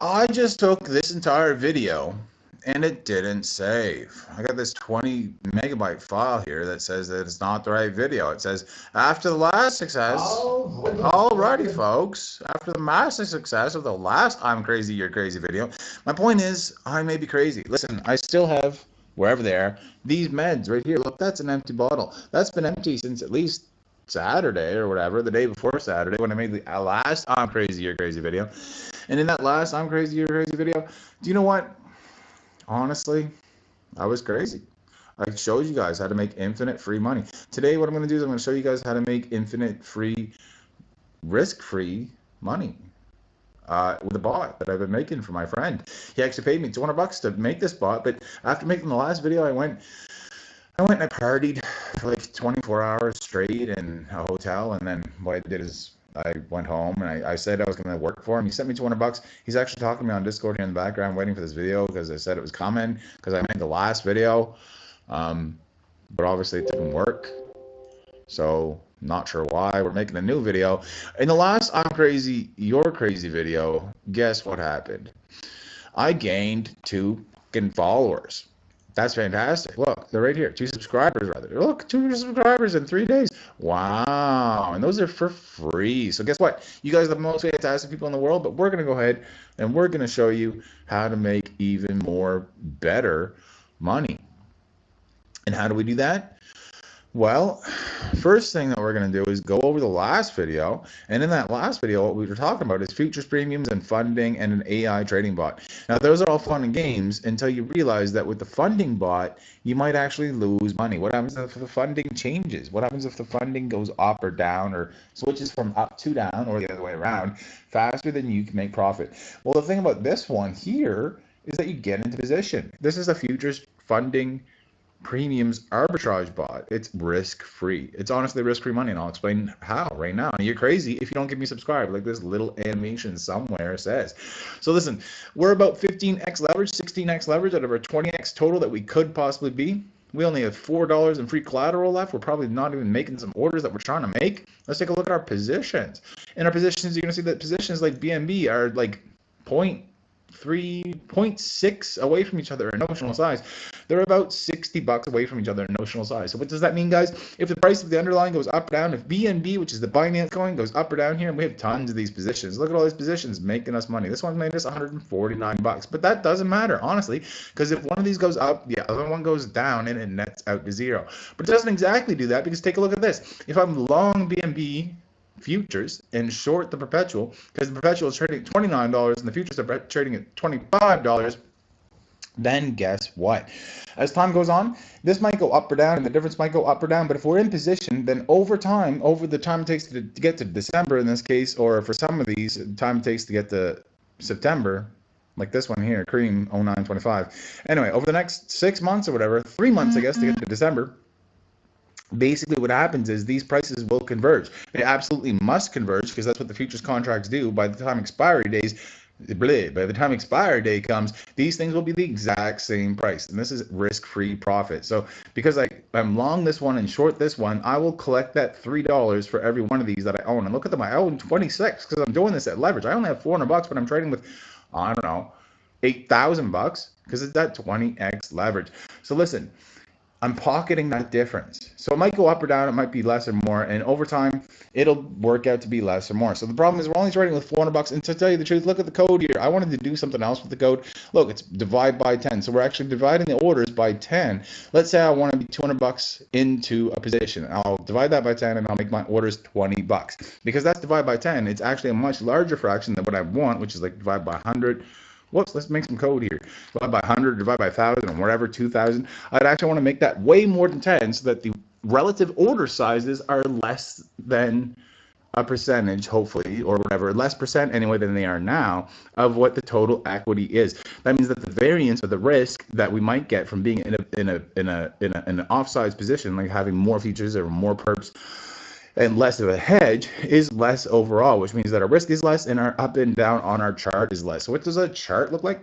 I just took this entire video and it didn't save. I got this 20 megabyte file here that says that it's not the right video. It says, after the last success, alrighty folks, after the massive success of the last I'm Crazy, You're Crazy video, my point is, I may be crazy. Listen, I still have, wherever they are, these meds right here. Look, that's an empty bottle. That's been empty since at least Saturday or whatever, the day before Saturday when I made the last I'm Crazy, You're Crazy video. And in that last I'm Crazy, You're Crazy video, do you know what? Honestly, I was crazy. I showed you guys how to make infinite free money. Today, what I'm going to do is I'm going to show you guys how to make infinite free, risk-free money with a bot that I've been making for my friend. He actually paid me $200 to make this bot, but after making the last video, I went and I partied for like 24 hours straight in a hotel, and then what I did is I went home and I said I was going to work for him. He sent me $200. He's actually talking to me on Discord here in the background, waiting for this video because I said it was coming because I made the last video, but obviously it didn't work. So not sure why. We're making a new video. In the last I'm Crazy, You're Crazy video, guess what happened? I gained 2 fucking followers. That's fantastic. Look, they're right here. 2 subscribers, rather. Look, 2 subscribers in 3 days. Wow. And those are for free. So guess what? You guys are the most fantastic people in the world, but we're going to go ahead and we're going to show you how to make even more better money. And how do we do that? Well, first thing that we're going to do is go over the last video. And in that last video, what we were talking about is futures premiums and funding and an AI trading bot. Now, those are all fun and games until you realize that with the funding bot, you might actually lose money. What happens if the funding changes? What happens if the funding goes up or down or switches from up to down or the other way around faster than you can make profit? Well, the thing about this one here is that you get into position. This is a futures funding premiums arbitrage bot. It's risk-free. It's honestly risk-free money, and I'll explain how right now. And you're crazy if you don't get me subscribed, like this little animation somewhere says. So listen, we're about 15x leverage, 16x leverage out of our 20x total that we could possibly be. We only have $4 in free collateral left. We're probably not even making some orders that we're trying to make. Let's take a look at our positions. In our positions, you're going to see that positions like BNB are like 0.6 away from each other in notional size. They're about $60 away from each other in notional size. So what does that mean, guys? If the price of the underlying goes up or down, if BNB, which is the Binance coin, goes up or down here, and we have tons of these positions. Look at all these positions making us money. This one made us $149, but that doesn't matter, honestly, because if one of these goes up, the other one goes down, and it nets out to zero. But it doesn't exactly do that, because take a look at this. If I'm long BNB futures and short the perpetual, because the perpetual is trading at $29 and the futures are trading at $25, then guess what? As time goes on, this might go up or down, and the difference might go up or down. But if we're in position, then over time, over the time it takes to get to December in this case, or for some of these, the time it takes to get to September, like this one here, Cream 0925. Anyway, over the next 6 months or whatever, 3 months, I guess, to get to December, basically what happens is these prices will converge. They absolutely must converge because that's what the futures contracts do. By the time expiry day comes, these things will be the exact same price, and this is risk-free profit. So because I'm long this one and short this one, I will collect that $3 for every one of these that I own. And look at them, I own 26 because I'm doing this at leverage. I only have $400, but I'm trading with, I don't know, $8,000 because it's that 20x leverage. So listen, I'm pocketing that difference. So it might go up or down, it might be less or more, and over time, it'll work out to be less or more. So the problem is we're only trading with $400, and to tell you the truth, look at the code here. I wanted to do something else with the code. Look, it's divide by 10. So we're actually dividing the orders by 10. Let's say I want to be $200 into a position. I'll divide that by 10, and I'll make my orders $20. Because that's divide by 10, it's actually a much larger fraction than what I want, which is like divide by 100. Whoops, let's make some code here. Divide by 100, divide by 1,000, or whatever, 2,000. I'd actually want to make that way more than 10 so that the relative order sizes are less than a percentage, hopefully, or whatever, less percent anyway than they are now, of what the total equity is. That means that the variance or the risk that we might get from being in an offsides position, like having more features or more perps, and less of a hedge is less overall, which means that our risk is less and our up and down on our chart is less. So what does a chart look like?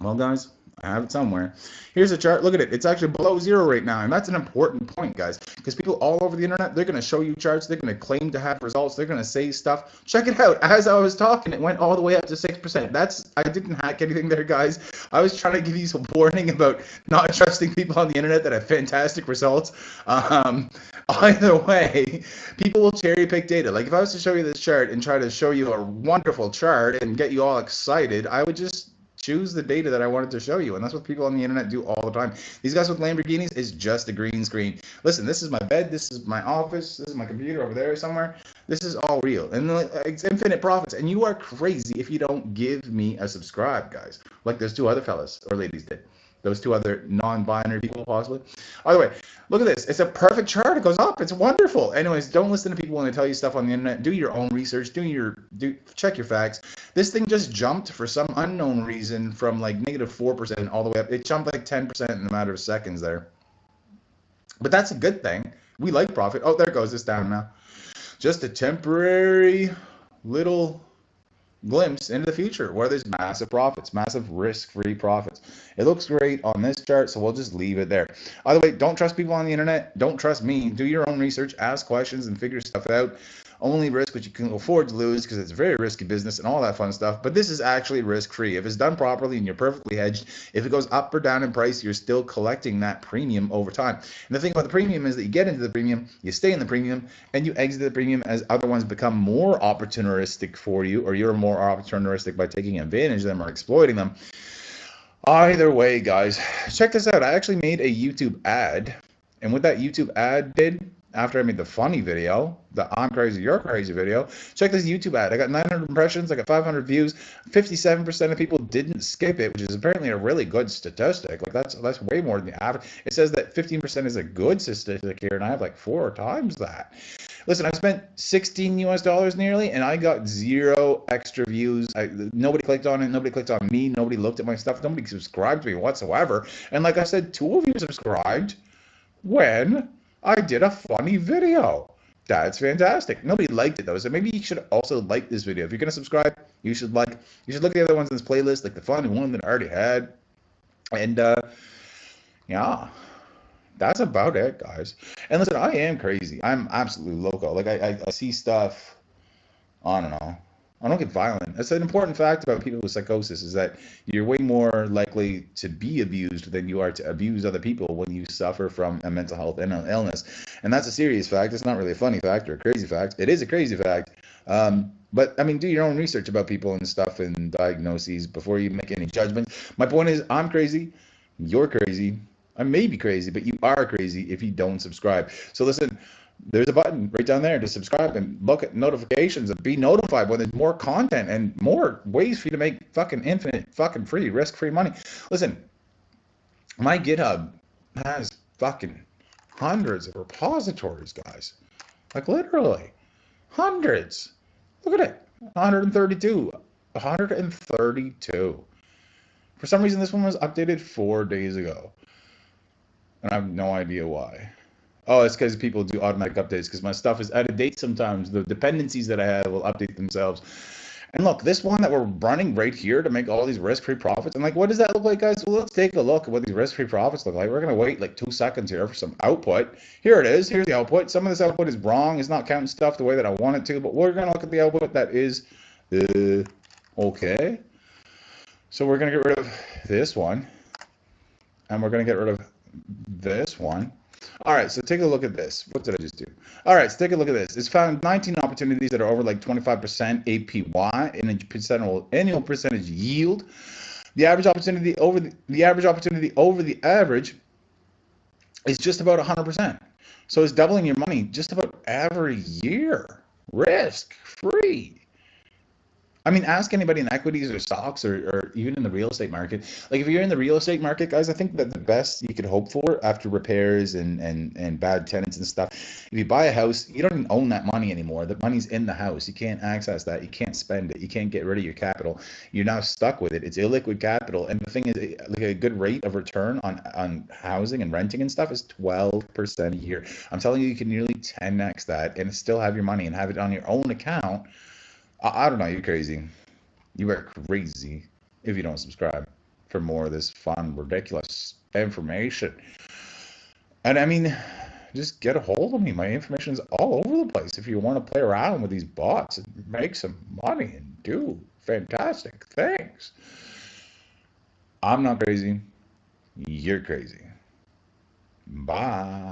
Well, guys, I have it somewhere. Here's a chart. Look at it. It's actually below zero right now. And that's an important point, guys, because people all over the internet, they're going to show you charts. They're going to claim to have results. They're going to say stuff. Check it out. As I was talking, it went all the way up to 6%. I didn't hack anything there, guys. I was trying to give you some warning about not trusting people on the internet that have fantastic results. Either way, people will cherry pick data. Like if I was to show you this chart and try to show you a wonderful chart and get you all excited, I would just choose the data that I wanted to show you. And that's what people on the internet do all the time. These guys with Lamborghinis is just a green screen. Listen, this is my bed. This is my office. This is my computer over there somewhere. This is all real. And it's infinite profits. And you are crazy if you don't give me a subscribe, guys. Like those two other fellas or ladies did. Those two other non-binary people, possibly. By the way, look at this. It's a perfect chart. It goes up. It's wonderful. Anyways, don't listen to people when they tell you stuff on the internet. Do your own research. Check your facts. This thing just jumped for some unknown reason from like -4% all the way up. It jumped like 10% in a matter of seconds there. But that's a good thing. We like profit. Oh, there it goes. It's down now. Just a temporary little glimpse into the future where there's massive profits, massive risk-free profits. It looks great on this chart, so we'll just leave it there. By the way, don't trust people on the internet. Don't trust me. Do your own research, ask questions, and figure stuff out. Only risk what you can afford to lose because it's a very risky business and all that fun stuff. But this is actually risk-free. If it's done properly and you're perfectly hedged, if it goes up or down in price, you're still collecting that premium over time. And the thing about the premium is that you get into the premium, you stay in the premium, and you exit the premium as other ones become more opportunistic for you, or you're more opportunistic by taking advantage of them or exploiting them. Either way, guys, check this out. I actually made a YouTube ad, and what that YouTube ad did, after I made the funny video, the I'm crazy, you're crazy video, check this YouTube ad. I got 900 impressions, I got 500 views, 57% of people didn't skip it, which is apparently a really good statistic. Like that's way more than the average. It says that 15% is a good statistic here, and I have like 4 times that. Listen, I spent $16 US nearly, and I got 0 extra views. Nobody clicked on it. Nobody clicked on me. Nobody looked at my stuff. Nobody subscribed to me whatsoever. And like I said, 2 of you subscribed when I did a funny video. That's fantastic. Nobody liked it though, so maybe you should also like this video. If you're gonna subscribe, you should look at the other ones in this playlist, like the funny one that I already had. And yeah, that's about it, guys. And listen, I am crazy. I'm absolutely loco. Like I see stuff. I don't know. I don't get violent. That's an important fact about people with psychosis, is that you're way more likely to be abused than you are to abuse other people when you suffer from a mental health illness. And that's a serious fact. It's not really a funny fact or a crazy fact. It is a crazy fact. But I mean, do your own research about people and stuff and diagnoses before you make any judgments. My point is, I'm crazy. You're crazy. I may be crazy, but you are crazy if you don't subscribe. So listen, there's a button right down there to subscribe and look at notifications and be notified when there's more content and more ways for you to make fucking infinite fucking free, risk-free money. Listen, my GitHub has fucking hundreds of repositories, guys. Like literally hundreds. Look at it. 132. 132. For some reason, this one was updated 4 days ago. And I have no idea why. Oh, it's because people do automatic updates because my stuff is out of date sometimes. The dependencies that I have will update themselves. And look, this one that we're running right here to make all these risk-free profits. And like, what does that look like, guys? Well, let's take a look at what these risk-free profits look like. We're going to wait like 2 seconds here for some output. Here it is. Here's the output. Some of this output is wrong. It's not counting stuff the way that I want it to. But we're going to look at the output that is okay. So we're going to get rid of this one. And we're going to get rid of this one. All right, so take a look at this. What did I just do? All right, so take a look at this. It's found 19 opportunities that are over like 25% APY in a annual percentage yield. The average opportunity over the average is just about 100%. So it's doubling your money just about every year, risk free. I mean, ask anybody in equities or stocks or even in the real estate market. Like if you're in the real estate market, guys, I think that the best you could hope for after repairs and bad tenants and stuff, if you buy a house, you don't even own that money anymore. The money's in the house. You can't access that. You can't spend it. You can't get rid of your capital. You're now stuck with it. It's illiquid capital. And the thing is, like a good rate of return on housing and renting and stuff is 12% a year. I'm telling you, you can nearly 10x that and still have your money and have it on your own account. I don't know, you're crazy. You are crazy if you don't subscribe. for more of this fun, ridiculous information. And I mean, just get a hold of me. My information is all over the place if you want to play around with these bots and make some money and do fantastic things. I'm not crazy. You're crazy. Bye.